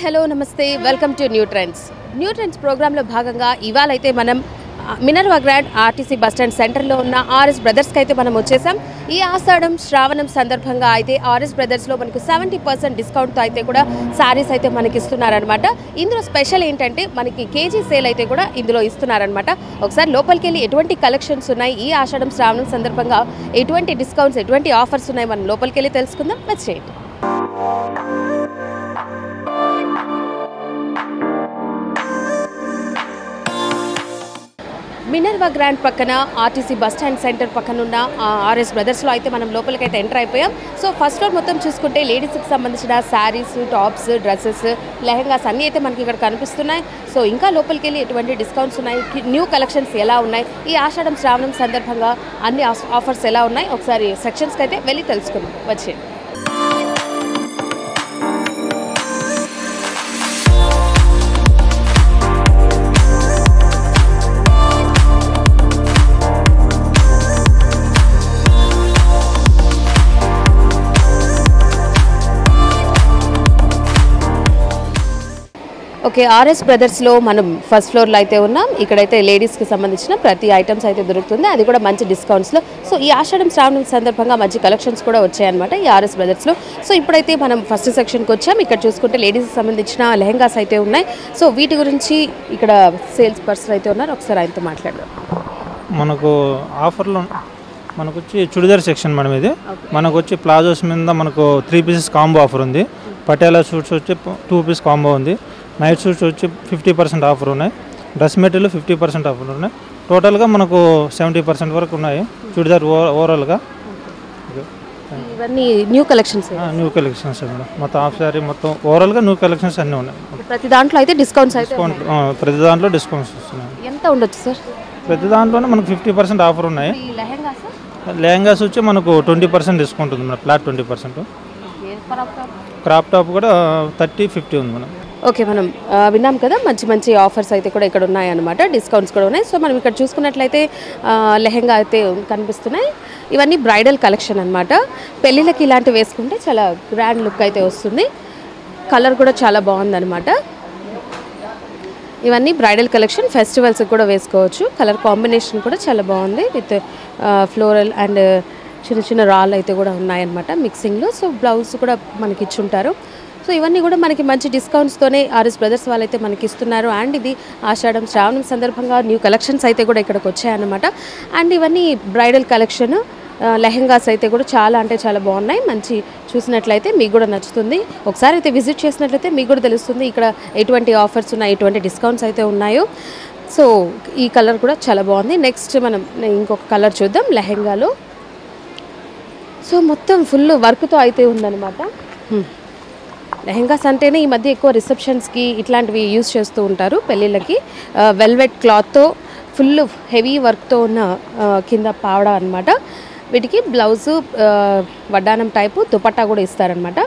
Hello నమస్తే welcome to new trends ప్రోగ్రాంలో భాగంగా ఇవాళ అయితే మనం Minerva grand RTC bus stand సెంటర్లో ఉన్న ఆర్ఎస్ బ్రదర్స్కి అయితే మనం వచ్చేసాం. ఈ ఆషాఢం శ్రావణం సందర్భంగా అయితే ఆర్ఎస్ బ్రదర్స్లో మనకు 70% డిస్కౌంట్తో అయితే కూడా శారీస్ అయితే మనకి ఇస్తున్నారనమాట. ఇందులో స్పెషల్ ఏంటంటే మనకి కేజీ సేల్ అయితే కూడా ఇందులో ఇస్తున్నారనమాట. ఒకసారి లోపలికి వెళ్ళి ఎటువంటి కలెక్షన్స్ ఉన్నాయి, ఈ ఆషాఢం శ్రావణం సందర్భంగా ఎటువంటి డిస్కౌంట్స్, ఎటువంటి ఆఫర్స్ ఉన్నాయి, మనం లోపలికి వెళ్ళి తెలుసుకుందాం. వచ్చేయండి. మినర్వా గ్రాండ్ పక్కన ఆర్టీసీ బస్ స్టాండ్ సెంటర్ పక్కన ఉన్న ఆర్ఎస్ బ్రదర్స్లో అయితే మనం లోపలికి అయితే ఎంటర్ అయిపోయాం. సో ఫస్ట్ ఫ్లోర్ మొత్తం చూసుకుంటే లేడీస్కి సంబంధించిన శారీస్, టాప్స్, డ్రెస్సెస్, లెహంగాస్ అన్నీ అయితే మనకి ఇక్కడ కనిపిస్తున్నాయి. సో ఇంకా లోపలికి వెళ్ళి ఎటువంటి డిస్కౌంట్స్ ఉన్నాయి, న్యూ కలెక్షన్స్ ఎలా ఉన్నాయి, ఈ ఆషాఢం శ్రావణం సందర్భంగా అన్ని ఆఫర్స్ ఎలా ఉన్నాయి, ఒకసారి సెక్షన్స్కి అయితే వెళ్ళి తెలుసుకుందాం. వచ్చే ఓకే, ఆర్ఎస్ బ్రదర్స్లో మనం ఫస్ట్ ఫ్లోర్లో అయితే ఉన్నాం. ఇక్కడైతే లేడీస్కి సంబంధించిన ప్రతి ఐటమ్స్ అయితే దొరుకుతుంది, అది కూడా మంచి డిస్కౌంట్స్లో. సో ఈ ఆషాఢం శ్రావణం సందర్భంగా మంచి కలెక్షన్స్ కూడా వచ్చాయన్నమాట ఈ ఆర్ఎస్ బ్రదర్స్లో. సో ఇప్పుడైతే మనం ఫస్ట్ సెక్షన్కి వచ్చాం. ఇక్కడ చూసుకుంటే లేడీస్కి సంబంధించిన లెహంగాస్ అయితే ఉన్నాయి. సో వీటి గురించి ఇక్కడ సేల్స్ పర్సన్ అయితే ఉన్నారు, ఒకసారి ఆయనతో మాట్లాడదాం. మనకు ఆఫర్లో మనకు వచ్చి చుడిదార్ సెక్షన్ మేడం. ఇది మనకు వచ్చి ప్లాజోస్ మీద మనకు 3 పీసెస్ కాంబో ఆఫర్ ఉంది. పటియాలా సూట్స్ వచ్చి 2 పీస్ కాంబో ఉంది. నైట్ సూట్స్ వచ్చి 50% ఆఫర్ ఉన్నాయి. డ్రెస్ మెటీరియల్ 50% ఆఫర్ ఉన్నాయి. టోటల్గా మనకు 70% వరకు ఉన్నాయి చుడిదార్ ఓవరాల్గా. ఇవన్నీ న్యూ కలెక్షన్స్ మేడం. మొత్తం హాఫ్ శారీ మొత్తం ఓవరాల్గా న్యూ కలెక్షన్స్ అన్నీ ఉన్నాయి. ప్రతి దాంట్లో అయితే డిస్కౌంట్స్ అయితే ప్రతి దాంట్లో డిస్కౌంట్స్ వస్తున్నాయి. ఎంత ఉండొచ్చు సార్? ప్రతి దాంట్లోనే మనకు 50% ఆఫర్ ఉన్నాయి. లెహంగాస్ వచ్చి మనకు 20% డిస్కౌంట్ ఉంది మేడం. ఫ్లాట్ 20%. క్రాప్ టాప్ కూడా 30-50 ఉంది మనం. ఓకే, మనం విన్నాం కదా, మంచి మంచి ఆఫర్స్ అయితే కూడా ఇక్కడ ఉన్నాయన్నమాట, డిస్కౌంట్స్ కూడా ఉన్నాయి. సో మనం ఇక్కడ చూసుకున్నట్లయితే లెహంగా అయితే కనిపిస్తున్నాయి. ఇవన్నీ బ్రైడల్ కలెక్షన్ అనమాట. పెళ్ళిళ్ళకి ఇలాంటివి వేసుకుంటే చాలా గ్రాండ్ లుక్ అయితే వస్తుంది. కలర్ కూడా చాలా బాగుందన్నమాట. ఇవన్నీ బ్రైడల్ కలెక్షన్, ఫెస్టివల్స్కి కూడా వేసుకోవచ్చు. కలర్ కాంబినేషన్ కూడా చాలా బాగుంది, విత్ ఫ్లోరల్ అండ్ చిన్న చిన్న రాళ్ళు అయితే కూడా ఉన్నాయన్నమాట మిక్సింగ్లో. సో బ్లౌజ్ కూడా మనకి ఇచ్చుంటారు. సో ఇవన్నీ కూడా మనకి మంచి డిస్కౌంట్స్తోనే ఆర్ఎస్ బ్రదర్స్ వాళ్ళైతే మనకి ఇస్తున్నారు. అండ్ ఇది ఆషాఢం శ్రావణం సందర్భంగా న్యూ కలెక్షన్స్ అయితే కూడా ఇక్కడికి వచ్చాయన్నమాట. అండ్ ఇవన్నీ బ్రైడల్ కలెక్షన్, లెహంగాస్ అయితే కూడా చాలా అంటే చాలా బాగున్నాయి. మంచి చూసినట్లయితే మీకు కూడా నచ్చుతుంది. ఒకసారి అయితే విజిట్ చేసినట్లయితే మీకు కూడా తెలుస్తుంది ఇక్కడ ఎటువంటి ఆఫర్స్ ఉన్నాయి, ఎటువంటి డిస్కౌంట్స్ అయితే ఉన్నాయో. సో ఈ కలర్ కూడా చాలా బాగుంది. నెక్స్ట్ మనం ఇంకొక కలర్ చూద్దాం లెహంగాలో. సో మొత్తం ఫుల్ వర్క్తో అయితే ఉందన్నమాట. లెహంగాస్ అంటేనే ఈ మధ్య ఎక్కువ రిసెప్షన్స్కి ఇట్లాంటివి యూజ్ చేస్తూ ఉంటారు పెళ్ళిళ్ళకి. వెల్వెట్ క్లాత్తో ఫుల్ హెవీ వర్క్తో ఉన్న కింద పావడా అనమాట. వీటికి బ్లౌజు వడ్డానం టైపు దుపట్టా కూడా ఇస్తారనమాట.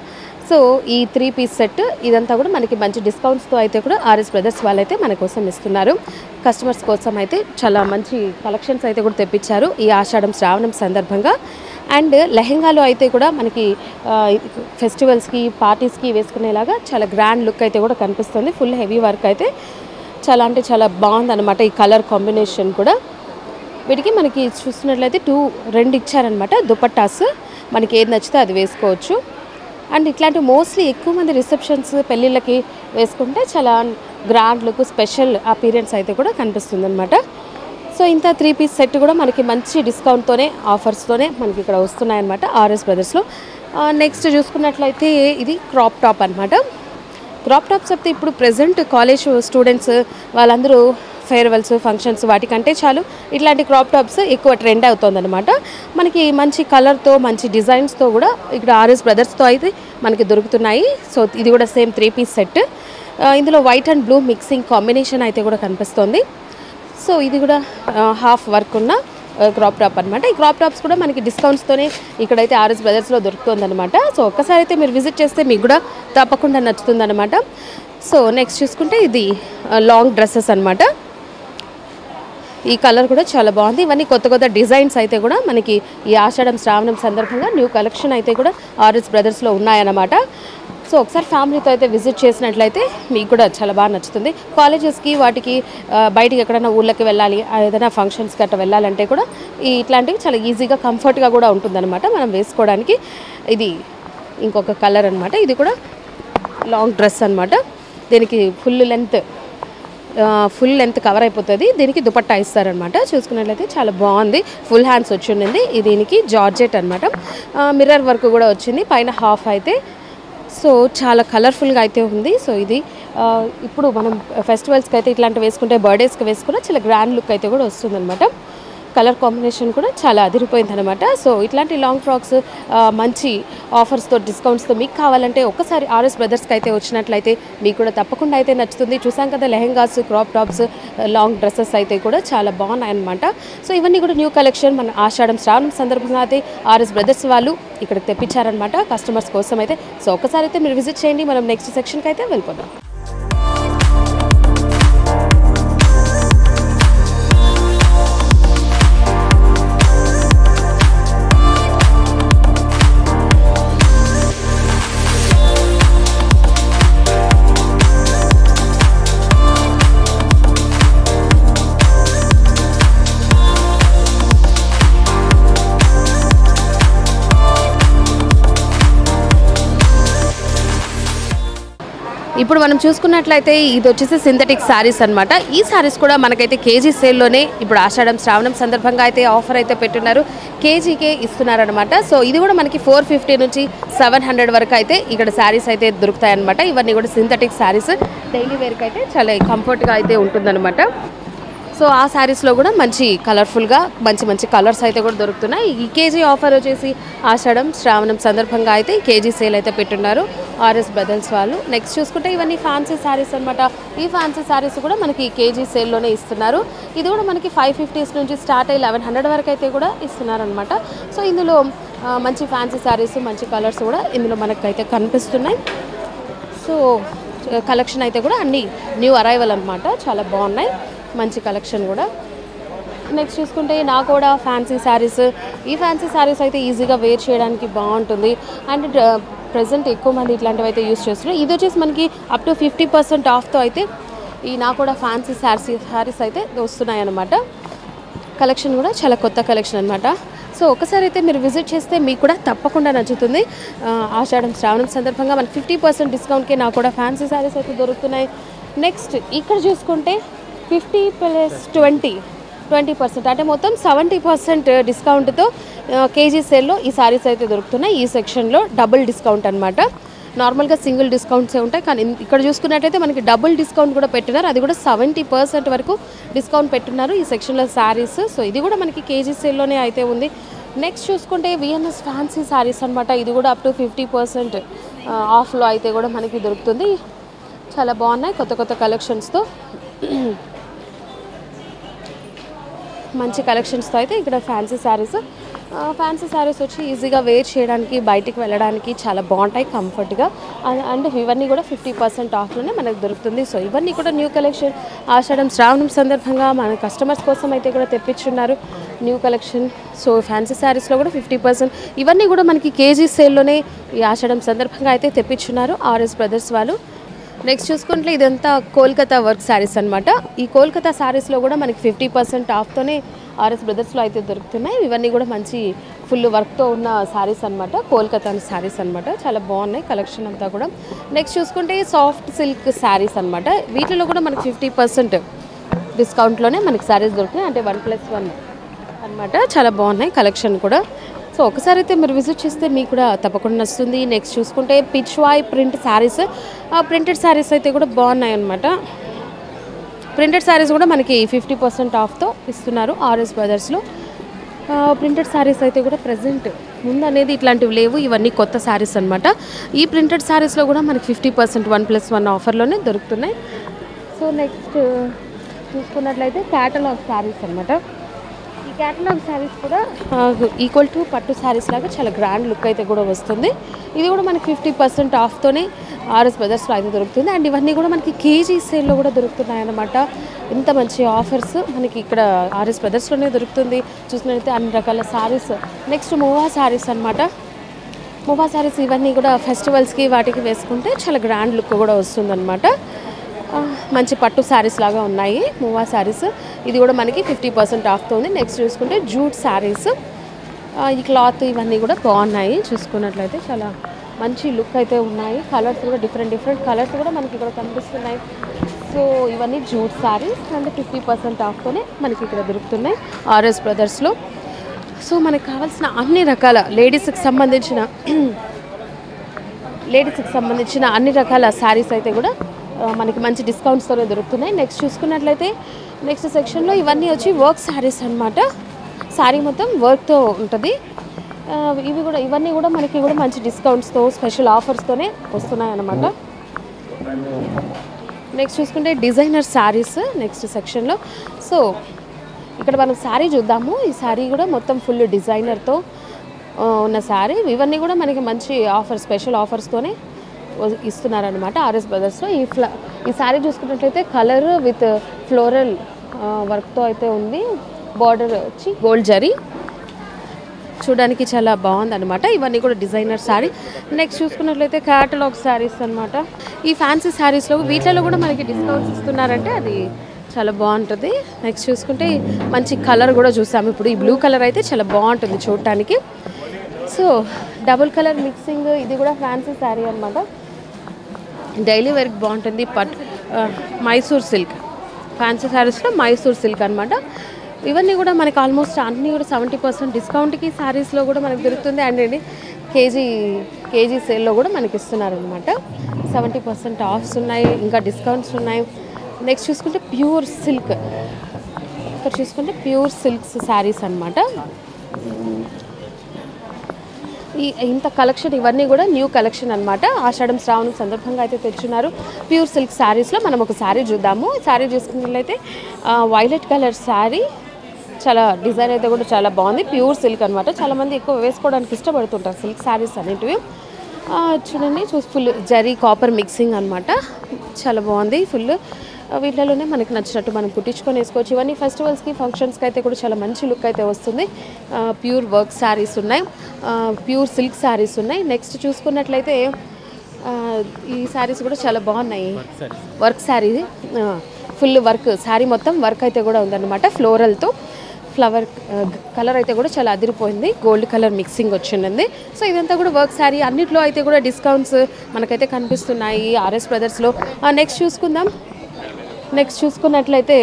సో ఈ 3 పీస్ సెట్ ఇదంతా కూడా మనకి మంచి డిస్కౌంట్స్తో అయితే కూడా ఆర్ఎస్ బ్రదర్స్ వాళ్ళైతే మన కోసం ఇస్తున్నారు. కస్టమర్స్ కోసం అయితే చాలా మంచి కలెక్షన్స్ అయితే కూడా తెప్పించారు ఈ ఆషాఢం శ్రావణం సందర్భంగా. అండ్ లెహంగాలో అయితే కూడా మనకి ఫెస్టివల్స్కి, పార్టీస్కి వేసుకునేలాగా చాలా గ్రాండ్ లుక్ అయితే కూడా కనిపిస్తుంది. ఫుల్ హెవీ వర్క్ అయితే చాలా అంటే చాలా బాగుందన్నమాట. ఈ కలర్ కాంబినేషన్ కూడా వీటికి మనకి చూస్తున్నట్లయితే 2 ఇచ్చారనమాట దుపట్టాస్. మనకి ఏది నచ్చితే అది వేసుకోవచ్చు. అండ్ ఇట్లాంటి మోస్ట్లీ ఎక్కువ మంది రిసెప్షన్స్, పెళ్ళిళ్ళకి వేసుకుంటే చాలా గ్రాండ్ లుక్, స్పెషల్ అపీరెన్స్ అయితే కూడా కనిపిస్తుంది అనమాట. సో ఇంత 3 పీస్ సెట్ కూడా మనకి మంచి డిస్కౌంట్తోనే, ఆఫర్స్తోనే మనకి ఇక్కడ వస్తున్నాయన్నమాట ఆర్ఎస్ బ్రదర్స్లో. నెక్స్ట్ చూసుకున్నట్లయితే ఇది క్రాప్ టాప్ అనమాట. క్రాప్ టాప్స్ అయితే ఇప్పుడు ప్రజెంట్ కాలేజ్ స్టూడెంట్స్ వాళ్ళందరూ ఫేర్వెల్స్, ఫంక్షన్స్ వాటికంటే చాలు ఇట్లాంటి క్రాప్ టాప్స్ ఎక్కువ ట్రెండ్ అవుతుందన్నమాట. మనకి మంచి కలర్తో, మంచి డిజైన్స్తో కూడా ఇక్కడ ఆర్ఎస్ బ్రదర్స్తో అయితే మనకి దొరుకుతున్నాయి. సో ఇది కూడా సేమ్ 3 పీస్ సెట్. ఇందులో white and blue mixing combination అయితే కూడా కనిపిస్తుంది. సో ఇది కూడా హాఫ్ వర్క్ ఉన్న క్రాప్ టాప్ అనమాట. ఈ క్రాప్ టాప్స్ కూడా మనకి డిస్కౌంట్స్తోనే ఇక్కడైతే ఆర్ఎస్ బ్రదర్స్లో దొరుకుతుందన్నమాట. సో ఒక్కసారి అయితే మీరు విజిట్ చేస్తే మీకు కూడా తప్పకుండా నచ్చుతుందన్నమాట. సో నెక్స్ట్ చూసుకుంటే ఇది లాంగ్ డ్రెస్సెస్ అనమాట. ఈ కలర్ కూడా చాలా బాగుంది. ఇవన్నీ కొత్త కొత్త డిజైన్స్ అయితే కూడా మనకి ఈ ఆషాఢం శ్రావణం సందర్భంగా న్యూ కలెక్షన్ అయితే కూడా ఆర్ఎస్ బ్రదర్స్లో ఉన్నాయన్నమాట. సో ఒకసారి ఫ్యామిలీతో అయితే విజిట్ చేసినట్లయితే మీకు కూడా చాలా బాగా నచ్చుతుంది. కాలేజెస్కి వాటికి బయటికి ఎక్కడైనా ఊళ్ళకి వెళ్ళాలి, ఏదైనా ఫంక్షన్స్కి అట్లా వెళ్ళాలంటే కూడా ఇట్లాంటివి చాలా ఈజీగా కంఫర్ట్గా కూడా ఉంటుందన్నమాట మనం వేసుకోవడానికి. ఇది ఇంకొక కలర్ అనమాట. ఇది కూడా లాంగ్ డ్రెస్ అనమాట. దీనికి ఫుల్ లెంత్ కవర్ అయిపోతుంది. దీనికి దుపట్టా ఇస్తారనమాట. చూసుకున్నట్లయితే చాలా బాగుంది. ఫుల్ హ్యాండ్స్ వచ్చి ఉండింది. దీనికి జార్జెట్ అనమాట. మిర్రర్ వర్క్ కూడా వచ్చింది పైన హాఫ్ అయితే. సో చాలా కలర్ఫుల్గా అయితే ఉంది. సో ఇది ఇప్పుడు మనం ఫెస్టివల్స్కి అయితే ఇట్లాంటివి వేసుకుంటే, బర్త్డేస్కి వేసుకున్న చాలా గ్రాండ్ లుక్ అయితే కూడా వస్తుందన్నమాట. కలర్ కాంబినేషన్ కూడా చాలా అదిరిపోయింది అనమాట. సో ఇట్లాంటి లాంగ్ ఫ్రాక్స్ మంచి ఆఫర్స్తో, డిస్కౌంట్స్తో మీకు కావాలంటే ఒక్కసారి ఆర్ఎస్ బ్రదర్స్కి అయితే వచ్చినట్లయితే మీకు కూడా తప్పకుండా అయితే నచ్చుతుంది. చూసాం కదా lehengas, crop tops, long dresses అయితే కూడా చాలా బాగున్నాయి అనమాట. సో ఇవన్నీ కూడా న్యూ కలెక్షన్ మన ఆషాఢం శ్రావణం సందర్భంగా అయితే ఆర్ఎస్ బ్రదర్స్ వాళ్ళు ఇక్కడికి తెప్పించారనమాట కస్టమర్స్ కోసం అయితే. సో ఒకసారి అయితే మీరు విజిట్ చేయండి. మనం నెక్స్ట్ సెక్షన్కి అయితే వెళ్ళిపోదాం. ఇప్పుడు మనం చూసుకున్నట్లయితే ఇది వచ్చేసి సింథటిక్ శారీస్ అనమాట. ఈ శారీస్ కూడా మనకైతే కేజీ సేల్లోనే ఇప్పుడు ఆషాఢం శ్రావణం సందర్భంగా అయితే ఆఫర్ అయితే పెట్టున్నారు. కేజీకే ఇస్తున్నారనమాట. సో ఇది కూడా మనకి 450 నుంచి 700 వరకు అయితే ఇక్కడ శారీస్ అయితే దొరుకుతాయన్నమాట. ఇవన్నీ కూడా సింథటిక్ శారీస్. డైలీ వేర్కి అయితే చాలా కంఫర్ట్గా అయితే ఉంటుందన్నమాట. సో ఆ శారీస్లో కూడా మంచి కలర్ఫుల్గా మంచి కలర్స్ అయితే కూడా దొరుకుతున్నాయి. ఈ కేజీ ఆఫర్ వచ్చేసి ఆషాఢం శ్రావణం సందర్భంగా అయితే కేజీ సేల్ అయితే పెట్టున్నారు ఆర్ఎస్ బ్రదర్స్ వాళ్ళు. నెక్స్ట్ చూసుకుంటే ఇవన్నీ ఫ్యాన్సీ శారీస్ అనమాట. ఈ ఫ్యాన్సీ శారీస్ కూడా మనకి కేజీ సేల్లోనే ఇస్తున్నారు. ఇది కూడా మనకి 550 నుంచి స్టార్ట్ అయ్యి 1100 వరకు అయితే కూడా ఇస్తున్నారనమాట. సో ఇందులో మంచి ఫ్యాన్సీ శారీస్, మంచి కలర్స్ కూడా ఇందులో మనకైతే కనిపిస్తున్నాయి. సో కలెక్షన్ అయితే కూడా అన్నీ న్యూ అరైవల్ అనమాట. చాలా బాగున్నాయి, మంచి కలెక్షన్ కూడా. నెక్స్ట్ చూసుకుంటే నాకు కూడా ఫ్యాన్సీ శారీస్, ఈ ఫ్యాన్సీ శారీస్ అయితే ఈజీగా వేర్ చేయడానికి బాగుంటుంది. అండ్ ప్రజెంట్ ఎక్కువ మంది ఇట్లాంటివి అయితే యూస్ చేస్తున్నారు. ఇది వచ్చేసి మనకి అప్ టు 50% ఆఫ్తో అయితే ఈ నాకు కూడా ఫ్యాన్సీ శారీస్ అయితే వస్తున్నాయి అన్నమాట. కలెక్షన్ కూడా చాలా కొత్త కలెక్షన్ అనమాట. సో ఒకసారి అయితే మీరు విజిట్ చేస్తే మీకు కూడా తప్పకుండా నచ్చుతుంది. ఆషాఢం శ్రావణం సందర్భంగా మనకి 50% డిస్కౌంట్కి నాకు కూడా ఫ్యాన్సీ శారీస్ అయితే దొరుకుతున్నాయి. నెక్స్ట్ ఇక్కడ చూసుకుంటే 50 + 20% అంటే మొత్తం 70% డిస్కౌంట్తో కేజీ సేల్లో ఈ శారీస్ అయితే దొరుకుతున్నాయి. ఈ సెక్షన్లో డబుల్ డిస్కౌంట్ అనమాట. నార్మల్గా సింగిల్ డిస్కౌంట్సే ఉంటాయి, కానీ ఇక్కడ చూసుకున్నట్టయితే మనకి డబుల్ డిస్కౌంట్ కూడా పెట్టున్నారు. అది కూడా 70% వరకు డిస్కౌంట్ పెట్టున్నారు ఈ సెక్షన్లో శారీస్. సో ఇది కూడా మనకి కేజీ సేల్లోనే అయితే ఉంది. నెక్స్ట్ చూసుకుంటే విఎన్ఎస్ ఫ్యాన్సీ శారీస్ అనమాట. ఇది కూడా అప్ టు 50% ఆఫ్లో అయితే కూడా మనకి దొరుకుతుంది. చాలా బాగున్నాయి కొత్త కలెక్షన్స్తో, మంచి కలెక్షన్స్తో అయితే ఇక్కడ ఫ్యాన్సీ శారీస్ వచ్చి ఈజీగా వేర్ చేయడానికి, బయటికి వెళ్ళడానికి చాలా బాగుంటాయి కంఫర్ట్గా. అండ్ ఇవన్నీ కూడా 50% ఆఫ్లోనే మనకు దొరుకుతుంది. సో ఇవన్నీ కూడా న్యూ కలెక్షన్ ఆషాఢం శ్రావణం సందర్భంగా మన కస్టమర్స్ కోసం అయితే కూడా తెప్పించున్నారు న్యూ కలెక్షన్. సో ఫ్యాన్సీ శారీస్లో కూడా 50%, ఇవన్నీ కూడా మనకి కేజీ సేల్లోనే ఈ ఆషాఢం సందర్భంగా అయితే తెప్పించున్నారు ఆర్ఎస్ బ్రదర్స్ వాళ్ళు. నెక్స్ట్ చూసుకుంటే ఇదంతా కోల్కతా వర్క్ శారీస్ అనమాట. ఈ కోల్కతా శారీస్లో కూడా మనకి 50% ఆఫ్తోనే ఆర్ఎస్ బ్రదర్స్లో అయితే దొరుకుతున్నాయి. ఇవన్నీ కూడా మంచి ఫుల్ వర్క్తో ఉన్న శారీస్ అనమాట. కోల్కతా శారీస్ అనమాట. చాలా బాగున్నాయి కలెక్షన్ అంతా కూడా. నెక్స్ట్ చూసుకుంటే సాఫ్ట్ సిల్క్ శారీస్ అనమాట. వీటిలో కూడా మనకి 50% డిస్కౌంట్లోనే మనకి శారీస్ దొరుకుతాయి. అంటే 1+1 అనమాట. చాలా బాగున్నాయి కలెక్షన్ కూడా. సో ఒకసారి అయితే మీరు విజిట్ చేస్తే మీకు కూడా తప్పకుండా వస్తుంది. నెక్స్ట్ చూసుకుంటే పిచ్వాయ్ ప్రింట్ శారీస్. ప్రింటెడ్ శారీస్ అయితే కూడా బాగున్నాయి అనమాట. ప్రింటెడ్ శారీస్ కూడా మనకి 50% ఆఫ్తో ఇస్తున్నారు ఆర్ఎస్ బ్రదర్స్లో. ప్రింటెడ్ శారీస్ అయితే కూడా ప్రజెంట్ ముందు అనేది ఇట్లాంటివి లేవు, ఇవన్నీ కొత్త శారీస్ అనమాట. ఈ ప్రింటెడ్ శారీస్లో కూడా మనకి 50% 1+1 ఆఫర్లోనే దొరుకుతున్నాయి. సో నెక్స్ట్ చూసుకున్నట్లయితే క్యాటలాగ్ శారీస్ అనమాట. ఈ క్యాటలాగ్ శారీస్ కూడా ఈక్వల్ టు పట్టు శారీస్ లాగా చాలా గ్రాండ్ లుక్ అయితే కూడా వస్తుంది. ఇది కూడా మనకి 50% ఆఫ్తోనే ఆర్ఎస్ బ్రదర్స్లో అయితే దొరుకుతుంది. అండ్ ఇవన్నీ కూడా మనకి కేజీ సేల్లో కూడా దొరుకుతున్నాయి అన్నమాట. ఇంత మంచి ఆఫర్స్ మనకి ఇక్కడ ఆర్ఎస్ బ్రదర్స్లోనే దొరుకుతుంది. చూసినట్లయితే అన్ని రకాల శారీస్. నెక్స్ట్ మూవా శారీస్ అనమాట. మువా శారీస్ ఇవన్నీ కూడా ఫెస్టివల్స్కి వాటికి వేసుకుంటే చాలా గ్రాండ్ లుక్ కూడా వస్తుందన్నమాట. మంచి పట్టు శారీస్ లాగా ఉన్నాయి మువా శారీస్. ఇది కూడా మనకి 50% ఆఫ్తో ఉంది. నెక్స్ట్ చూసుకుంటే జూట్ శారీస్. ఈ క్లాత్ ఇవన్నీ కూడా బాగున్నాయి. చూసుకున్నట్లయితే చాలా మంచి లుక్ అయితే ఉన్నాయి. కలర్స్ కూడా డిఫరెంట్ కలర్స్ కూడా మనకి ఇక్కడ కనిపిస్తున్నాయి. సో ఇవన్నీ జూట్ శారీస్ అండ్ 50% ఆఫ్తోనే మనకి ఇక్కడ దొరుకుతున్నాయి ఆర్ఎస్ బ్రదర్స్లో. సో మనకు కావాల్సిన అన్ని రకాల లేడీస్కి సంబంధించిన అన్ని రకాల శారీస్ అయితే కూడా మనకి మంచి డిస్కౌంట్స్తోనే దొరుకుతున్నాయి. నెక్స్ట్ చూసుకున్నట్లయితే నెక్స్ట్ సెక్షన్లో ఇవన్నీ వచ్చి వర్క్ శారీస్ అనమాట. శారీ మొత్తం వర్క్తో ఉంటుంది. ఇవన్నీ కూడా మనకి కూడా మంచి డిస్కౌంట్స్తో స్పెషల్ ఆఫర్స్తోనే వస్తున్నాయి అన్నమాట. నెక్స్ట్ చూసుకుంటే డిజైనర్ శారీస్ నెక్స్ట్ సెక్షన్లో. సో ఇక్కడ మనం శారీ చూద్దాము. ఈ శారీ కూడా మొత్తం ఫుల్ డిజైనర్తో ఉన్న శారీ. ఇవన్నీ కూడా మనకి మంచి స్పెషల్ ఆఫర్స్తోనే ఇస్తున్నారనమాట ఆర్ఎస్ బ్రదర్స్లో. ఈ శారీ చూసుకున్నట్లయితే కలర్ విత్ ఫ్లోరల్ వర్క్తో అయితే ఉంది. బార్డర్ వచ్చి గోల్డ్ జరీ, చూడడానికి చాలా బాగుంది అనమాట. ఇవన్నీ కూడా డిజైనర్ శారీ. నెక్స్ట్ చూసుకున్నట్లయితే క్యాటలాగ్ శారీస్ అనమాట. ఈ ఫ్యాన్సీ శారీస్లో వీటిలో కూడా మనకి డిస్కౌంట్స్ ఇస్తున్నారంటే అది చాలా బాగుంటుంది. నెక్స్ట్ చూసుకుంటే మంచి కలర్ కూడా చూసాము. ఇప్పుడు ఈ బ్లూ కలర్ అయితే చాలా బాగుంటుంది చూడటానికి. సో డబుల్ కలర్ మిక్సింగ్, ఇది కూడా ఫ్యాన్సీ శారీ అనమాట. డైలీ వేర్కి బాగుంటుంది. మైసూర్ సిల్క్, ఫ్యాన్సీ శారీస్లో మైసూర్ సిల్క్ అనమాట. ఇవన్నీ కూడా మనకి ఆల్మోస్ట్ అన్నీ కూడా 70% డిస్కౌంట్కి శారీస్లో కూడా మనకు దొరుకుతుంది. అండ్ కేజీ సేల్లో కూడా మనకి ఇస్తున్నారనమాట. 70% ఆఫ్స్ ఉన్నాయి, ఇంకా డిస్కౌంట్స్ ఉన్నాయి. నెక్స్ట్ చూసుకుంటే ప్యూర్ సిల్క్, ఇక్కడ చూసుకుంటే ప్యూర్ సిల్క్స్ శారీస్ అనమాట. ఇంత కలెక్షన్ ఇవన్నీ కూడా న్యూ కలెక్షన్ అనమాట. ఆషాఢం శ్రావణం సందర్భంగా అయితే తెచ్చున్నారు. ప్యూర్ సిల్క్ శారీస్లో మనం ఒక శారీ చూద్దాము. శారీ చూసుకున్నట్లయితే వైలెట్ కలర్ శారీ, చాలా డిజైన్ అయితే కూడా చాలా బాగుంది. ప్యూర్ సిల్క్ అనమాట. చాలామంది ఎక్కువ వేసుకోవడానికి ఇష్టపడుతుంటారు సిల్క్ శారీస్ అనేటివి. చూడండి, ఫుల్ జరీ కాపర్ మిక్సింగ్ అనమాట. చాలా బాగుంది. ఫుల్ వీటిలోనే మనకి నచ్చినట్టు మనం కుట్టించుకొని వేసుకోవచ్చు. ఇవన్నీ ఫెస్టివల్స్కి ఫంక్షన్స్కి అయితే కూడా చాలా మంచి లుక్ అయితే వస్తుంది. ప్యూర్ వర్క్ శారీస్ ఉన్నాయి, ప్యూర్ సిల్క్ శారీస్ ఉన్నాయి. నెక్స్ట్ చూసుకున్నట్లయితే ఈ శారీస్ కూడా చాలా బాగున్నాయి. Work sari, full work sari మొత్తం వర్క్ అయితే కూడా ఉందన్నమాట. ఫ్లోరల్తో ఫ్లవర్ కలర్ అయితే కూడా చాలా అదిరిపోయింది. గోల్డ్ కలర్ మిక్సింగ్ వచ్చింది. సో ఇదంతా కూడా వర్క్ శారీ. అన్నిట్లో అయితే కూడా డిస్కౌంట్స్ మనకైతే కనిపిస్తున్నాయి ఆర్ఎస్ బ్రదర్స్లో. నెక్స్ట్ చూసుకుందాం. నెక్స్ట్ చూసుకున్నట్లయితే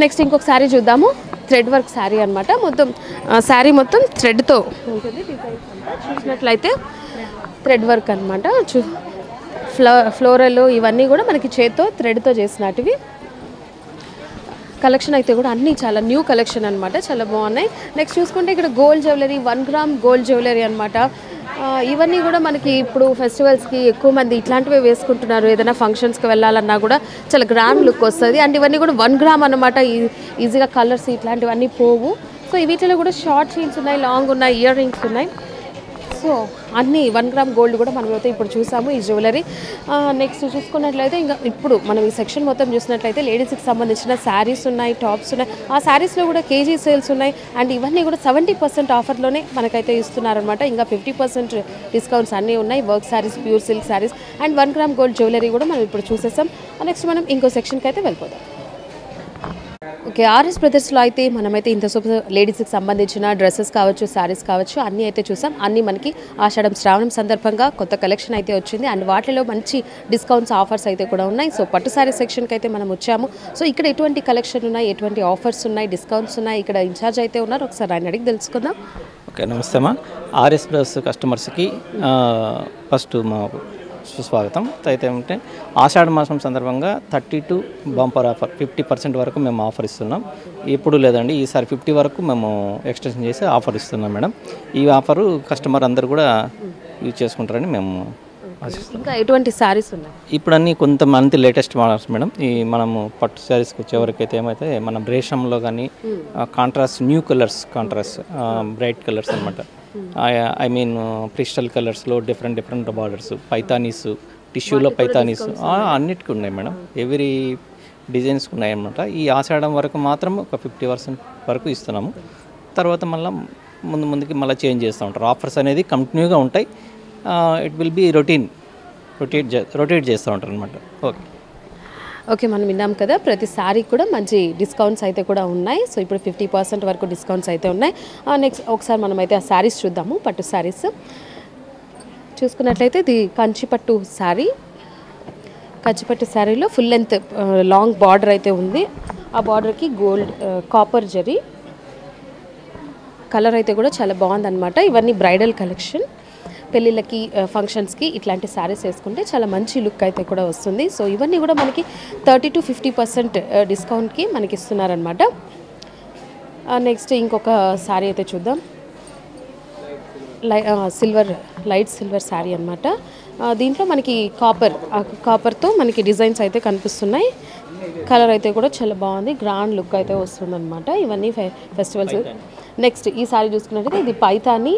నెక్స్ట్ ఇంకొక శారీ చూద్దాము. థ్రెడ్ వర్క్ శారీ అనమాట. మొత్తం శారీ మొత్తం థ్రెడ్తో ఉంటుంది. చూసినట్లయితే థ్రెడ్ వర్క్ అనమాట. ఫ్లోరల్ ఇవన్నీ కూడా మనకి చేత్తో థ్రెడ్తో చేసినట్టువి. కలెక్షన్ అయితే కూడా అన్నీ చాలా న్యూ కలెక్షన్ అనమాట. చాలా బాగున్నాయి. నెక్స్ట్ చూసుకుంటే ఇక్కడ gold jewellery, 1 gram gold jewellery అనమాట. ఇవన్నీ కూడా మనకి ఇప్పుడు ఫెస్టివల్స్కి ఎక్కువ మంది ఇట్లాంటివే వేసుకుంటున్నారు. ఏదైనా ఫంక్షన్స్కి వెళ్ళాలన్నా కూడా చాలా గ్రాండ్ లుక్ వస్తుంది. అండ్ ఇవన్నీ కూడా 1 గ్రామ్ అనమాట. ఈజీగా కలర్స్ ఇట్లాంటివన్నీ పోవు. సో వీటిలో కూడా షార్ట్ చైన్స్ ఉన్నాయి, లాంగ్ ఉన్నాయి, ఇయర్ రింగ్స్ ఉన్నాయి. సో అన్నీ 1 గ్రామ్ గోల్డ్ కూడా మనమైతే ఇప్పుడు చూసాము ఈ జ్యువెలరీ. నెక్స్ట్ చూసుకున్నట్లయితే ఇంకా ఇప్పుడు మనం ఈ సెక్షన్ మొత్తం చూసినట్లయితే లేడీస్కి సంబంధించిన శారీస్ ఉన్నాయి, టాప్స్ ఉన్నాయి. ఆ శారీస్లో కూడా కేజీ సేల్స్ ఉన్నాయి. అండ్ ఇవన్నీ కూడా 70% ఆఫర్లోనే మనకైతే ఇస్తున్నారనమాట. ఇంకా 50% డిస్కౌంట్స్ అన్నీ ఉన్నాయి. Work saris, pure silk saris and 1 gram gold jewellery కూడా మనం ఇప్పుడు చూసేసాం. నెక్స్ట్ మనం ఇంకో సెక్షన్కి అయితే వెళ్ళిపోదాం. ఓకే, ఆర్ఎస్ బ్రదర్స్లో అయితే మనమైతే ఇంతసేపు లేడీస్కి సంబంధించిన డ్రెస్సెస్ కావచ్చు, శారీస్ కావచ్చు, అన్నీ అయితే చూసాం. అన్నీ మనకి ఆషాఢం శ్రావణం సందర్భంగా కొత్త కలెక్షన్ అయితే వచ్చింది. అండ్ వాటిలో మంచి డిస్కౌంట్స్, ఆఫర్స్ అయితే కూడా ఉన్నాయి. సో పట్టు శారీ సెక్షన్కి అయితే మనం వచ్చాము. సో ఇక్కడ ఎటువంటి కలెక్షన్ ఉన్నాయి, ఎటువంటి ఆఫర్స్ ఉన్నాయి, డిస్కౌంట్స్ ఉన్నాయి, ఇక్కడ ఇన్ఛార్జ్ అయితే ఉన్నారు. ఒకసారి ఆయన అడిగి తెలుసుకుందాం. ఓకే, నమస్తే అమ్మా. ఆర్ఎస్ బ్రదర్స్ కస్టమర్స్కి ఫస్ట్ మా సుస్వాగతం. అయితే ఏమంటే ఆషాఢ మాసం సందర్భంగా 32 బంపర్ ఆఫర్ 50% వరకు మేము ఆఫర్ ఇస్తున్నాం. ఎప్పుడు లేదండి, ఈసారి 50 వరకు మేము ఎక్స్టెన్షన్ చేసి ఆఫర్ ఇస్తున్నాం మేడం. ఈ ఆఫరు కస్టమర్ అందరు కూడా యూజ్ చేసుకుంటారని మేము ఆశిస్తున్నాం. ఇంకా ఎటువంటి శారీస్ ఉన్నాయి? ఇప్పుడు అన్నీ కొంతమంది లేటెస్ట్ మోడల్స్ మేడం. ఈ మనము పట్టు శారీస్కి వచ్చేవరకు అయితే ఏమైతే మనం రేషంలో కానీ contrast, new colours, contrast bright colours అనమాట. ఐ మీన్ క్రిస్టల్ కలర్స్లో డిఫరెంట్ బార్డర్స్, పైతానీస్, టిష్యూలో పైతానీస్ అన్నిటికీ ఉన్నాయి మేడం. ఎవ్రీ డిజైన్స్కి ఉన్నాయన్నమాట. ఈ ఆషాఢం వరకు మాత్రం ఒక 50% వరకు ఇస్తున్నాము. తర్వాత మళ్ళీ ముందుకి మళ్ళీ చేంజ్ చేస్తూ ఉంటారు. ఆఫర్స్ అనేది కంటిన్యూగా ఉంటాయి. ఇట్ విల్ బి రొటేట్ చేస్తూ ఉంటారు అనమాట. ఓకే ఓకే, మనం విన్నాం కదా, ప్రతి సారీ కూడా మంచి డిస్కౌంట్స్ అయితే కూడా ఉన్నాయి. సో ఇప్పుడు 50% వరకు డిస్కౌంట్స్ అయితే ఉన్నాయి. నెక్స్ట్ ఒకసారి మనం అయితే ఆ శారీస్ చూద్దాము. పట్టు శారీస్ చూసుకున్నట్లయితే ఇది కంచిపట్టు శారీ. కంచిపట్టు శారీలో ఫుల్ లెంత్ లాంగ్ బార్డర్ అయితే ఉంది. ఆ బార్డర్కి గోల్డ్ కాపర్ జరీ కలర్ అయితే కూడా చాలా బాగుందన్నమాట. ఇవన్నీ బ్రైడల్ కలెక్షన్. పెళ్ళిళ్ళకి ఫంక్షన్స్కి ఇట్లాంటి శారీస్ వేసుకుంటే చాలా మంచి లుక్ అయితే కూడా వస్తుంది. సో ఇవన్నీ కూడా మనకి 30 to 50% డిస్కౌంట్కి మనకి ఇస్తున్నారనమాట. నెక్స్ట్ ఇంకొక శారీ అయితే చూద్దాం. లైట్ సిల్వర్ శారీ అనమాట. దీంట్లో మనకి కాపర్తో మనకి డిజైన్స్ అయితే కనిపిస్తున్నాయి. కలర్ అయితే కూడా చాలా బాగుంది. గ్రాండ్ లుక్ అయితే వస్తుందన్నమాట. ఇవన్నీ ఫెస్టివల్స్. నెక్స్ట్ ఈ శారీ చూసుకున్నట్టయితే ఇది పైతాని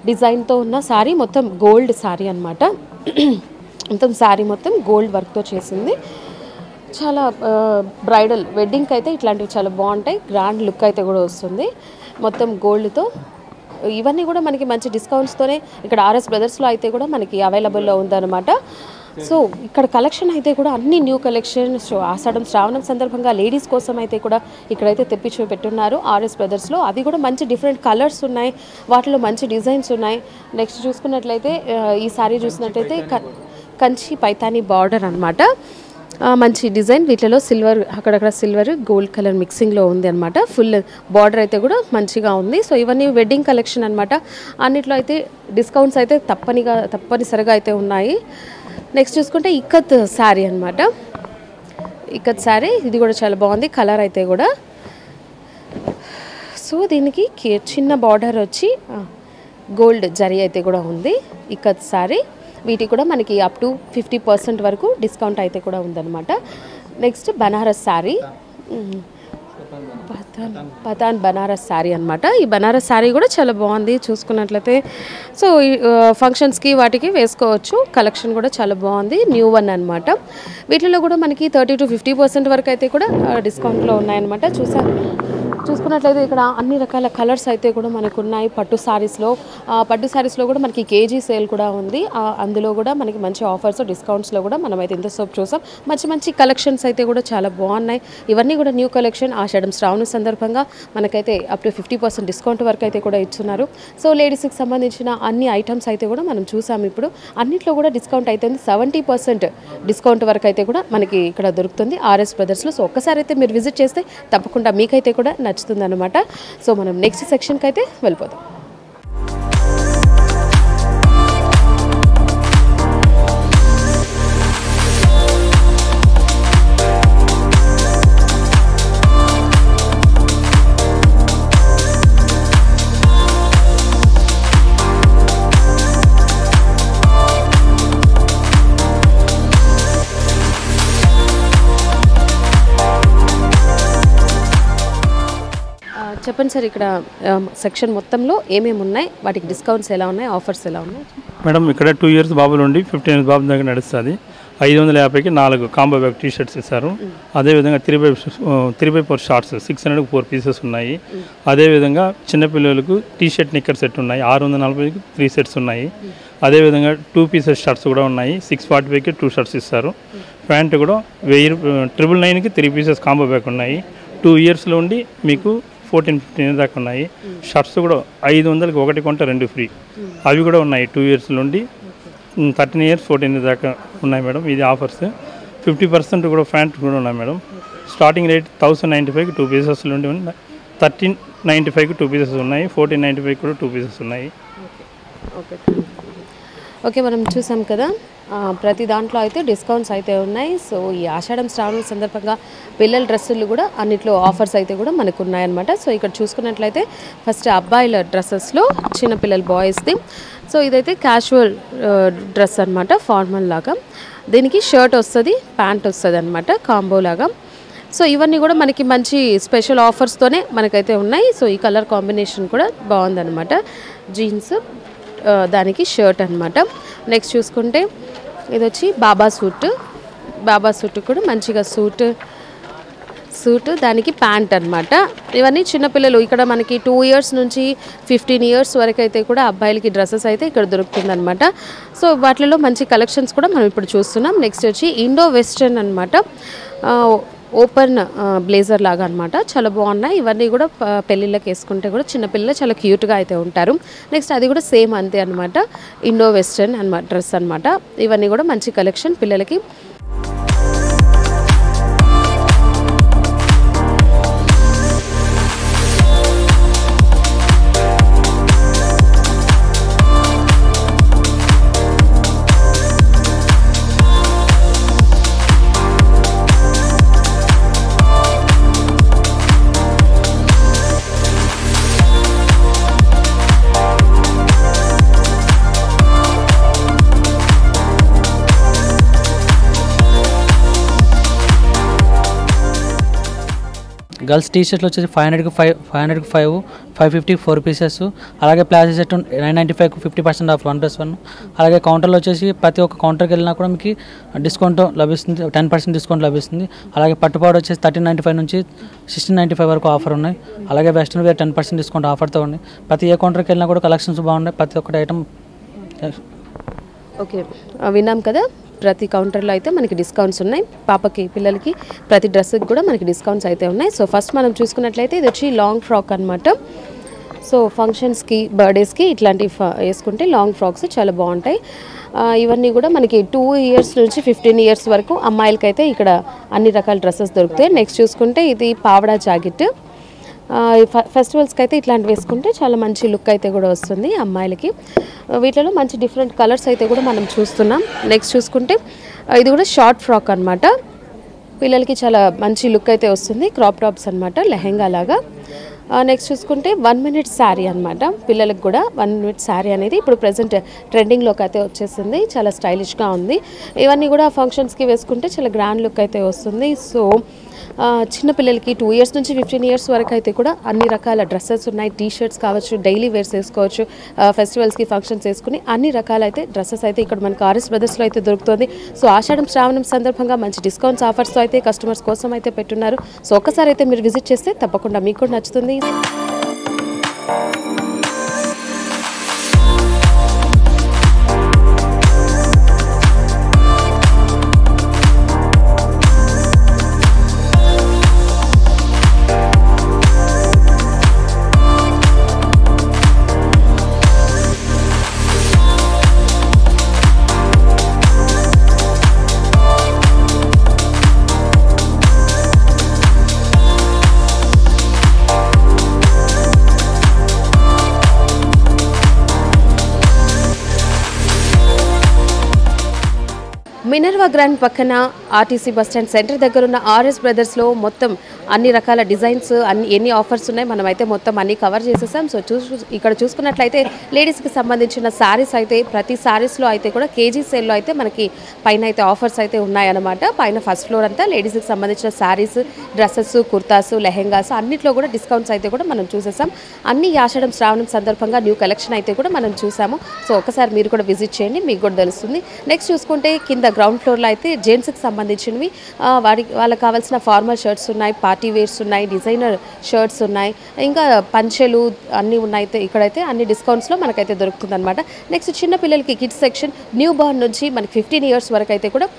డిజైన్తో ఉన్న శారీ. మొత్తం గోల్డ్ శారీ అనమాట. మొత్తం శారీ మొత్తం గోల్డ్ వర్క్తో చేసింది. చాలా బ్రైడల్ వెడ్డింగ్కి అయితే ఇట్లాంటివి చాలా బాగుంటాయి. గ్రాండ్ లుక్ అయితే కూడా వస్తుంది మొత్తం గోల్డ్తో. ఇవన్నీ కూడా మనకి మంచి డిస్కౌంట్స్తోనే ఇక్కడ ఆర్ఎస్ బ్రదర్స్లో అయితే కూడా మనకి అవైలబుల్లో ఉందన్నమాట. సో ఇక్కడ కలెక్షన్ అయితే కూడా అన్ని న్యూ కలెక్షన్. సో ఆషాఢం శ్రావణం సందర్భంగా లేడీస్ కోసం అయితే కూడా ఇక్కడైతే తెప్పించి పెట్టున్నారు ఆర్ఎస్ బ్రదర్స్లో. అది కూడా మంచి డిఫరెంట్ కలర్స్ ఉన్నాయి, వాటిలో మంచి డిజైన్స్ ఉన్నాయి. నెక్స్ట్ చూసుకున్నట్లయితే ఈ సారీ చూసినట్లయితే కంచి పైతాని బార్డర్ అనమాట. మంచి డిజైన్. వీటిలో సిల్వర్, అక్కడక్కడ సిల్వర్ గోల్డ్ కలర్ మిక్సింగ్లో ఉంది అనమాట. ఫుల్ బార్డర్ అయితే కూడా మంచిగా ఉంది. సో ఇవన్నీ వెడ్డింగ్ కలెక్షన్ అనమాట. అన్నిట్లో అయితే డిస్కౌంట్స్ అయితే తప్పనిసరిగా అయితే ఉన్నాయి. నెక్స్ట్ చూసుకుంటే ఇక్కత్ శారీ అనమాట. ఇక్కత్ శారీ ఇది కూడా చాలా బాగుంది. కలర్ అయితే కూడా సో దీనికి చిన్న బార్డర్ వచ్చి గోల్డ్ జరీ అయితే కూడా ఉంది. ఇక్కత్ శారీ వీటికి కూడా మనకి అప్ టు 50% వరకు డిస్కౌంట్ అయితే కూడా ఉందన్నమాట. నెక్స్ట్ బనారస్ శారీ, పతాన్ బనారస్ శారీ అనమాట. ఈ బనారస్ శారీ కూడా చాలా బాగుంది చూసుకున్నట్లయితే. సో ఫంక్షన్స్కి వాటికి వేసుకోవచ్చు. కలెక్షన్ కూడా చాలా బాగుంది. న్యూ వన్ అనమాట. వీటిలో కూడా మనకి 30 to 50% వరకు అయితే కూడా డిస్కౌంట్లో ఉన్నాయన్నమాట. చూసుకున్నట్లయితే ఇక్కడ అన్ని రకాల కలర్స్ అయితే కూడా మనకు ఉన్నాయి. పట్టు శారీస్లో కూడా మనకి కేజీ సేల్ కూడా ఉంది. అందులో కూడా మనకి మంచి ఆఫర్స్ డిస్కౌంట్స్లో కూడా మనం అయితే ఇంతసేపు చూసాం. మంచి కలెక్షన్స్ అయితే కూడా చాలా బాగున్నాయి. ఇవన్నీ కూడా న్యూ కలెక్షన్. ఆషాఢం శ్రావణ సందర్భంగా మనకైతే అప్ టు 50% డిస్కౌంట్ వరకు అయితే కూడా ఇస్తున్నారు. సో లేడీస్కి సంబంధించిన అన్ని ఐటమ్స్ అయితే కూడా మనం చూసాం. ఇప్పుడు అన్నిట్లో కూడా డిస్కౌంట్ అయితే 70% డిస్కౌంట్ వరకు అయితే కూడా మనకి ఇక్కడ దొరుకుతుంది ఆర్ఎస్ బ్రదర్స్లో. సో ఒక్కసారి అయితే మీరు విజిట్ చేస్తే తప్పకుండా మీకైతే కూడా నచ్చుతుంది అనమాట. సో మనం నెక్స్ట్ సెక్షన్కి అయితే వెళ్ళిపోదాం. చెప్పండి సార్, ఇక్కడ సెక్షన్ మొత్తంలో ఏమేమి ఉన్నాయి, వాటికి డిస్కౌంట్స్ ఎలా ఉన్నాయి, ఆఫర్స్ ఎలా ఉన్నాయి? మేడం ఇక్కడ 2 years బాబు నుండి 15 years బాబు దగ్గర నడుస్తుంది. 550కి 4 కాంబో బ్యాగ్ టీ షర్ట్స్ ఇస్తారు. అదేవిధంగా 3x4 షార్ట్స్ 600కి 4 పీసెస్ ఉన్నాయి. అదేవిధంగా చిన్నపిల్లలకు టీ షర్ట్ నిక్కర్ సెట్ ఉన్నాయి. 640కి 3 సెట్స్ ఉన్నాయి. అదేవిధంగా 2 pieces షర్ట్స్ కూడా ఉన్నాయి. 645కి 2 షర్ట్స్ ఇస్తారు. ప్యాంట్ కూడా 999కి 3 pieces కాంబో బ్యాగ్ ఉన్నాయి. 2 yearsలో ఉండి మీకు 14-15 దాకా ఉన్నాయి. షర్ట్స్ కూడా 500కి 1 కొంటే 2 ఫ్రీ, అవి కూడా ఉన్నాయి. 2 years నుండి 13 years 14 దాకా ఉన్నాయి మేడం. ఇది ఆఫర్స్. 50% కూడా ప్యాంట్ కూడా ఉన్నాయి మేడం. స్టార్టింగ్ రేట్ 1095కి 2 pieces నుండి 1395కి 2 pieces ఉన్నాయి. 1495 కూడా 2 pieces ఉన్నాయి. ఓకే, మనం చూసాం కదా, ప్రతి దాంట్లో అయితే డిస్కౌంట్స్ అయితే ఉన్నాయి. సో ఈ ఆషాఢం శ్రావణం సందర్భంగా పిల్లల డ్రెస్సులు కూడా అన్నిట్లో ఆఫర్స్ అయితే కూడా మనకు ఉన్నాయన్నమాట. సో ఇక్కడ చూసుకున్నట్లయితే ఫస్ట్ అబ్బాయిల డ్రెస్సెస్లో చిన్నపిల్లల బాయ్స్ది. సో ఇదైతే క్యాజువల్ డ్రెస్ అనమాట, ఫార్మల్ లాగా. దీనికి షర్ట్ వస్తుంది, ప్యాంట్ వస్తుంది అనమాట, కాంబో లాగా. సో ఇవన్నీ కూడా మనకి మంచి స్పెషల్ ఆఫర్స్తోనే మనకైతే ఉన్నాయి. సో ఈ కలర్ కాంబినేషన్ కూడా బాగుందన్నమాట. జీన్స్ దానికి షర్ట్ అనమాట. నెక్స్ట్ చూసుకుంటే ఇది వచ్చి బాబా సూట్ కూడా మంచిగా సూట్ సూట్, దానికి ప్యాంట్ అనమాట. ఇవన్నీ చిన్నపిల్లలు, ఇక్కడ మనకి 2 years నుంచి 15 years వరకు అయితే కూడా అబ్బాయిలకి డ్రెస్సెస్ అయితే ఇక్కడ దొరుకుతుందన్నమాట. సో వాటిలో మంచి కలెక్షన్స్ కూడా మనం ఇప్పుడు చూస్తున్నాం. నెక్స్ట్ వచ్చి ఇండో వెస్టర్న్ అనమాట, ఓపెన్ బ్లేజర్ లాగా అనమాట. చాలా బాగున్నాయి ఇవన్నీ కూడా. పెళ్ళిళ్ళకి వేసుకుంటే కూడా చిన్నపిల్లలు చాలా క్యూట్గా అయితే ఉంటారు. నెక్స్ట్ అది కూడా సేమ్ అంతే అనమాట, ఇండో వెస్టర్న్ అనమాట డ్రెస్ అనమాట. ఇవన్నీ కూడా మంచి కలెక్షన్ పిల్లలకి. గర్ల్స్ టీ షర్ట్లు వచ్చేసి 500కి 5, 550 4 పీసెస్. అలాగే ప్లాజో సెట్ 995కు 50% ఆఫ్ 1+1. అలాగే కౌంటర్లో వచ్చేసి ప్రతి ఒక్క కౌంటర్కి వెళ్ళినా కూడా మీకు డిస్కౌంట్ లభిస్తుంది, 10% డిస్కౌంట్ లభిస్తుంది. అలాగే పట్టుపాడు వచ్చేసి 1395 నుంచి 1695 వరకు ఆఫర్ ఉన్నాయి. అలాగే వెస్ట్రన్ వేర్ 10% డిస్కౌంట్ ఆఫర్తో ఉన్నాయి. ప్రతి ఏ కౌంటర్కి వెళ్ళినా కూడా కలెక్షన్స్ బాగున్నాయి. ప్రతి ఒక్కటి ఐటమ్ ఓకే విన్నాం కదా, ప్రతి కౌంటర్లో అయితే మనకి డిస్కౌంట్స్ ఉన్నాయి. పాపకి పిల్లలకి ప్రతి డ్రెస్కి కూడా మనకి డిస్కౌంట్స్ అయితే ఉన్నాయి. సో ఫస్ట్ మనం చూసుకున్నట్లయితే ఇది వచ్చి లాంగ్ ఫ్రాక్ అనమాట. సో ఫంక్షన్స్కి, బర్త్డేస్కి ఇట్లాంటివి వేసుకుంటే లాంగ్ ఫ్రాక్స్ చాలా బాగుంటాయి. ఇవన్నీ కూడా మనకి 2 years నుంచి 15 years వరకు అమ్మాయిలకి అయితే ఇక్కడ అన్ని రకాల డ్రెస్సెస్ దొరుకుతాయి. నెక్స్ట్ చూసుకుంటే ఇది పావడా జాకెట్. ఫెస్టివల్స్కి అయితే ఇట్లాంటివి వేసుకుంటే చాలా మంచి లుక్ అయితే కూడా వస్తుంది అమ్మాయిలకి. వీటిలో మంచి డిఫరెంట్ కలర్స్ అయితే కూడా మనం చూస్తున్నాం. నెక్స్ట్ చూసుకుంటే ఇది కూడా షార్ట్ ఫ్రాక్ అనమాట. పిల్లలకి చాలా మంచి లుక్ అయితే వస్తుంది. క్రాప్ టాప్స్ అనమాట, లెహెంగా లాగా. నెక్స్ట్ చూసుకుంటే 1 minute శారీ అనమాట. పిల్లలకు కూడా 1 minute శారీ అనేది ఇప్పుడు ప్రజెంట్ ట్రెండింగ్లోకి అయితే వచ్చేసింది. చాలా స్టైలిష్గా ఉంది. ఇవన్నీ కూడా ఫంక్షన్స్కి వేసుకుంటే చాలా గ్రాండ్ లుక్ అయితే వస్తుంది. సో చిన్నపిల్లలకి 2 years నుంచి 15 years వరకు అయితే కూడా అన్ని రకాల డ్రెస్సెస్ ఉన్నాయి. టీ షర్ట్స్ కావచ్చు, డైలీ వేర్స్ వేసుకోవచ్చు, ఫెస్టివల్స్కి ఫంక్షన్స్ వేసుకుని అన్ని రకాల అయితే డ్రెస్సెస్ అయితే ఇక్కడ మనకు ఆర్ఎస్ బ్రదర్స్లో అయితే దొరుకుతుంది. సో ఆషాఢం శ్రావణం సందర్భంగా మంచి డిస్కౌంట్స్ ఆఫర్స్తో అయితే కస్టమర్స్ కోసం అయితే పెట్టున్నారు. సో ఒక్కసారి అయితే మీరు విజిట్ చేస్తే తప్పకుండా మీకు కూడా నచ్చుతుంది. మినర్వా గ్రాండ్ పక్కన ఆర్టీసీ బస్టాండ్ సెంటర్ దగ్గర ఉన్న ఆర్ఎస్ బ్రదర్స్లో మొత్తం అన్ని రకాల డిజైన్స్, ఎన్ని ఆఫర్స్ ఉన్నాయి మనమైతే మొత్తం అన్ని కవర్ చేసేసాం. సో ఇక్కడ చూసుకున్నట్లయితే లేడీస్కి సంబంధించిన శారీస్ అయితే ప్రతి శారీస్లో అయితే కూడా కేజీ సేల్లో అయితే మనకి పైన అయితే ఆఫర్స్ అయితే ఉన్నాయన్నమాట. పైన ఫస్ట్ ఫ్లోర్ అంతా లేడీస్కి సంబంధించిన శారీస్, డ్రెస్సెస్, కుర్తాస్, లెహెంగాస్ అన్నిట్లో కూడా డిస్కౌంట్స్ అయితే కూడా మనం చూసేసాం. అన్ని ఆషాఢం శ్రావణం సందర్భంగా న్యూ కలెక్షన్ అయితే కూడా మనం చూసాము. సో ఒకసారి మీరు కూడా విజిట్ చేయండి, మీకు కూడా తెలుస్తుంది. నెక్స్ట్ చూసుకుంటే కింద గ్రౌండ్ ఫ్లోర్లో అయితే జెంట్స్కి సంబంధించినవి వాళ్ళకి కావాల్సిన ఫార్మల్ షర్ట్స్ ఉన్నాయి, పార్టీ వేర్స్ ఉన్నాయి, డిజైనర్ షర్ట్స్ ఉన్నాయి, ఇంకా పంచెలు అన్నీ ఉన్నాయి. ఇక్కడైతే అన్ని డిస్కౌంట్స్లో మనకైతే దొరుకుతుంది అనమాట. నెక్స్ట్ చిన్న పిల్లలకి కిడ్స్ సెక్షన్ న్యూ బార్న్ నుంచి మనకి 15 years వరకు అయితే కూడా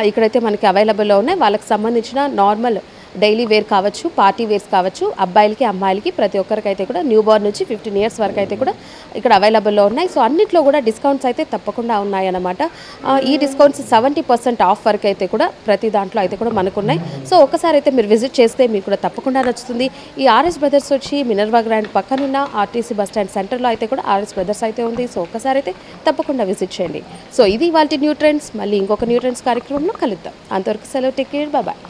ఇక్కడైతే మనకి అవైలబుల్లో ఉన్నాయి. వాళ్ళకి సంబంధించిన నార్మల్ డైలీ వేర్ కావచ్చు, పార్టీ వేర్స్ కావచ్చు, అబ్బాయిలకి అమ్మాయిలకి ప్రతి ఒక్కరికైతే కూడా న్యూ బార్న్ నుంచి 15 years వరకు అయితే కూడా ఇక్కడ అవైలబుల్లో ఉన్నాయి. సో అన్నిట్లో కూడా డిస్కౌంట్స్ అయితే తప్పకుండా ఉన్నాయన్నమాట. ఈ డిస్కౌంట్స్ 70% ఆఫ్ వరకు అయితే కూడా ప్రతి దాంట్లో అయితే కూడా మనకున్నాయి. సో ఒకసారి అయితే మీరు విజిట్ చేస్తే మీకు కూడా తప్పకుండా నచ్చుతుంది. ఈ ఆర్ఎస్ బ్రదర్స్ వచ్చి మినర్వా గ్రాండ్ పక్కనున్న ఆర్టీసీ బస్ స్టాండ్ సెంటర్లో అయితే కూడా ఆర్ఎస్ బ్రదర్స్ అయితే ఉంది. సో ఒకసారి అయితే తప్పకుండా విజిట్ చేయండి. సో ఇది ఇవాల్టి న్యూ ట్రెండ్స్. మళ్ళీ ఇంకొక న్యూ ట్రెండ్స్ కార్యక్రమంలో కలుద్దాం. అంతవరకు సెలవు, టేక్ కేర్, బాయ్.